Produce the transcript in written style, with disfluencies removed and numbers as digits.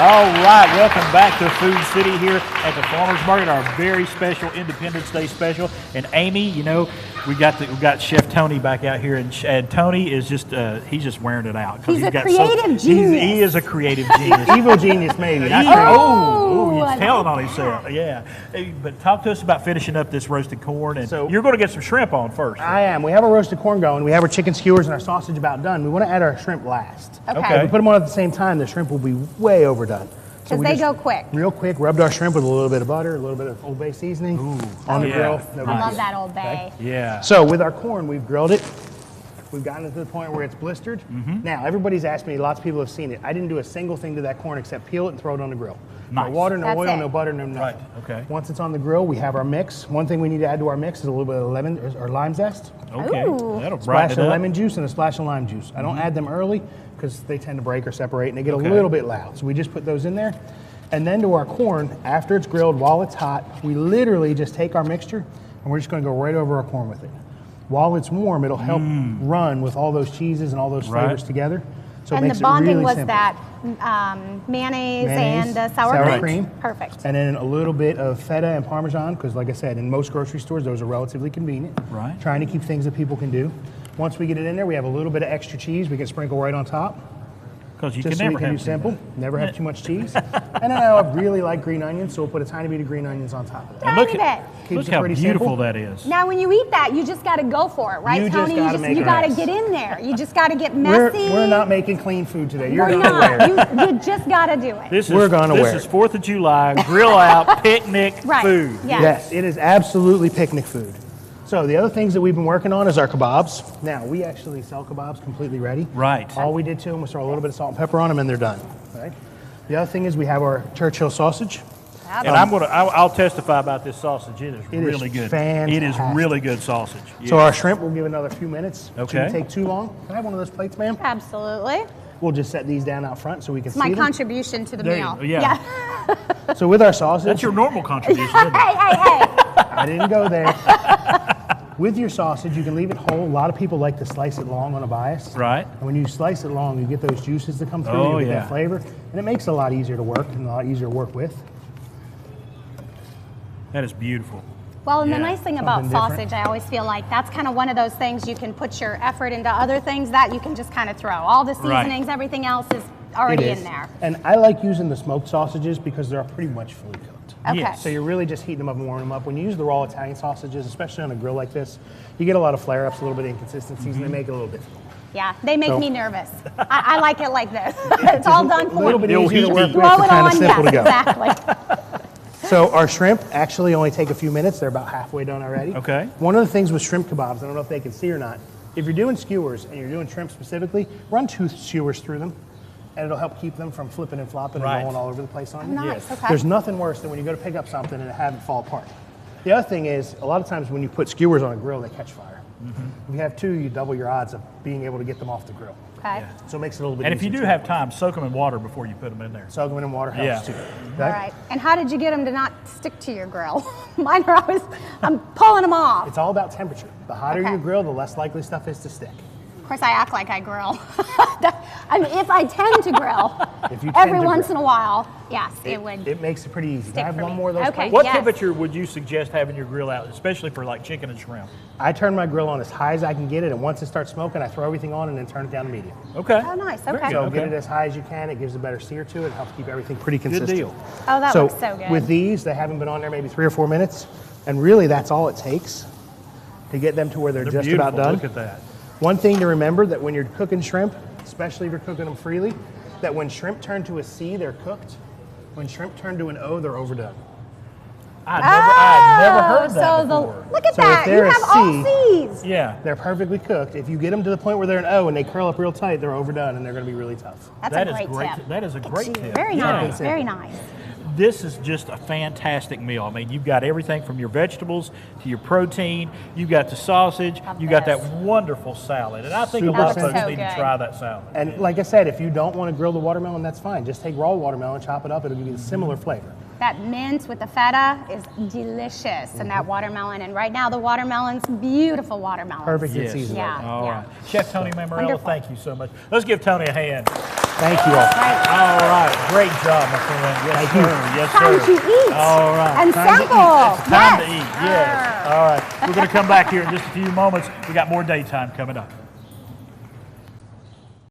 All right, welcome back to Food City here at the Farmers Market, our very special Independence Day special. And Amy, you know, we got Chef Tony back out here, and Tony is just he's just wearing it out. He's a creative genius. He is a creative genius. Evil genius, maybe. He's telling on himself. Yeah. Hey, but talk to us about finishing up this roasted corn, and so you're going to get some shrimp on first. Right? I am. We have our roasted corn going. We have our chicken skewers and our sausage about done. We want to add our shrimp last. Okay. If we put them on at the same time, the shrimp will be way overdone. Because they go quick. Real quick, rubbed our shrimp with a little bit of butter, a little bit of Old Bay seasoning on the grill. I love that Old Bay. Okay. Yeah. So with our corn, we've grilled it. We've gotten it to the point where it's blistered. Now, everybody's asked me, lots of people have seen it. I didn't do a single thing to that corn except peel it and throw it on the grill. Nice. No water, no That's oil, it. no butter, no nothing. Right, okay. Once it's on the grill, we have our mix. One thing we need to add to our mix is a little bit of lemon or lime zest. Okay. Ooh. That'll Splash brighten of it up. lemon juice and a splash of lime juice. I don't add them early because they tend to break or separate and they get a little bit loud. So we just put those in there. And then to our corn, after it's grilled, while it's hot, we literally just take our mixture and we're just going to go right over our corn with it. While it's warm, it'll help run with all those cheeses and all those flavors together. So And it makes the bonding it really was simple. that mayonnaise and the sour cream. Perfect. And then a little bit of feta and Parmesan, because like I said, in most grocery stores, those are relatively convenient. Right. Trying to keep things that people can do. Once we get it in there, we have a little bit of extra cheese we can sprinkle right on top. Because you Just can so never we can have do simple, never have too much cheese. And then I really like green onions, so we'll put a tiny bit of green onions on top of that. Look Tiny at bit. Keeps look it how pretty beautiful simple. that is. Now, when you eat that, you just got to go for it, right, You just Tony? gotta make You it got to nice. get in there. You just got to get messy. We're not making clean food today. You're We're not aware. not. You just got to do it. This is, We're gonna this wear is it. 4th of July, grill out, picnic Right. food. Yeah. Yes, it is absolutely picnic food. So the other things that we've been working on is our kebabs. Now, we actually sell kebabs completely ready. Right. All we did to them was throw a little bit of salt and pepper on them and they're done. Right? The other thing is we have our Churchill sausage. And I'll testify about this sausage. It is really good. fantastic. It is really good sausage. So Yes. our shrimp, we'll give another few minutes. Okay. Shouldn't take too long. Can I have one of those plates, ma'am? Absolutely. We'll just set these down out front so we can It's see my them. contribution to the There you meal. go. Yeah. So with our sausage, That's your normal contribution, isn't it? Hey, hey, hey. I didn't go there. With your sausage, you can leave it whole. A lot of people like to slice it long on a bias. Right. And when you slice it long, you get those juices that come through, Oh, you get yeah. that flavor, and it makes it a lot easier to work and a lot easier to work with. That is beautiful. Well, and Yeah. the nice thing about Something different. sausage, I always feel like that's kind of one of those things you can put your effort into other things that you can just kind of throw. All the Right. seasonings, everything else is already It is. in there. And I like using the smoked sausages because they're pretty much fully cooked. Okay. Yes. So you're really just heating them up and warming them up. When you use the raw Italian sausages, especially on a grill like this, you get a lot of flare-ups, a little bit of inconsistencies, and they make it a little difficult. Yeah, they make So- me nervous. I like it like this. It's all done A for little me. bit It'll easier to heat work me. with, Throw but it kind on, of simple yes, to go. exactly. So our shrimp actually only take a few minutes. They're about halfway done already. Okay. One of the things with shrimp kebabs, I don't know if they can see or not, if you're doing skewers and you're doing shrimp specifically, run 2 skewers through them, and it'll help keep them from flipping and flopping Right. and going all over the place on you. Nice, okay. There's nothing worse than when you go to pick up something and it have it fall apart. The other thing is, a lot of times when you put skewers on a grill, they catch fire. If you have 2, you double your odds of being able to get them off the grill. Okay. So it makes it a little bit And if you easier do to have work time, soak them in water before you put them in there. with. Soak them in water helps Yeah. too. All right. And how did you get them to not stick to your grill? Mine are always, I'm pulling them off. It's all about temperature. The hotter Okay. you grill, the less likely stuff is to stick. Of course, I act like I grill. I mean, if I tend to grill, If you tend every to once grill. in a while, yes, it would. It makes it pretty easy. Can Stick I have for one me. more of those Okay. plates? What Yes. temperature would you suggest having your grill out, especially for like chicken and shrimp? I turn my grill on as high as I can get it, and once it starts smoking, I throw everything on and then turn it down to medium. Okay. Oh, nice. Very Okay. good. So get Okay. it as high as you can. It gives a better sear to it. It helps keep everything pretty consistent. Good deal. Oh, that looks so good. with these, they haven't been on there maybe 3 or 4 minutes, and really that's all it takes to get them to where they're just beautiful. about done. Look at that. One thing to remember that when you're cooking shrimp, especially if you're cooking them freely, that when shrimp turn to a C, they're cooked. When shrimp turn to an O, they're overdone. I'd never heard that so before. look at So if that. You they're a have all C, C's. Yeah. They're perfectly cooked. If you get them to the point where they're an O and they curl up real tight, they're overdone and they're going to be really tough. That's That a is great great. tip. That is a Look at great you. tip. Very Yeah. nice. Very nice. This is just a fantastic meal. I mean, you've got everything from your vegetables to your protein. You've got the sausage. Love You got this. that wonderful salad. And I think Super a lot of simple. folks So need to good. try that salad. And like I said, if you don't want to grill the watermelon, that's fine. Just take raw watermelon, chop it up. It'll give you a similar flavor. That mint with the feta is delicious, and that watermelon. And right now, the watermelon's beautiful watermelon. Perfect in Yes. season. Yeah. right now. All right. Chef Tony Mammarella, Wonderful. thank you so much. Let's give Tony a hand. Thank you all. Right. All right, great job, my friend. Yes, Thank sir. you. Yes, Time sir. to eat. All right. And Time to eat. sample. It's time to Yes. eat. Yes. All right. We're going to come back here in just a few moments. We got more daytime coming up.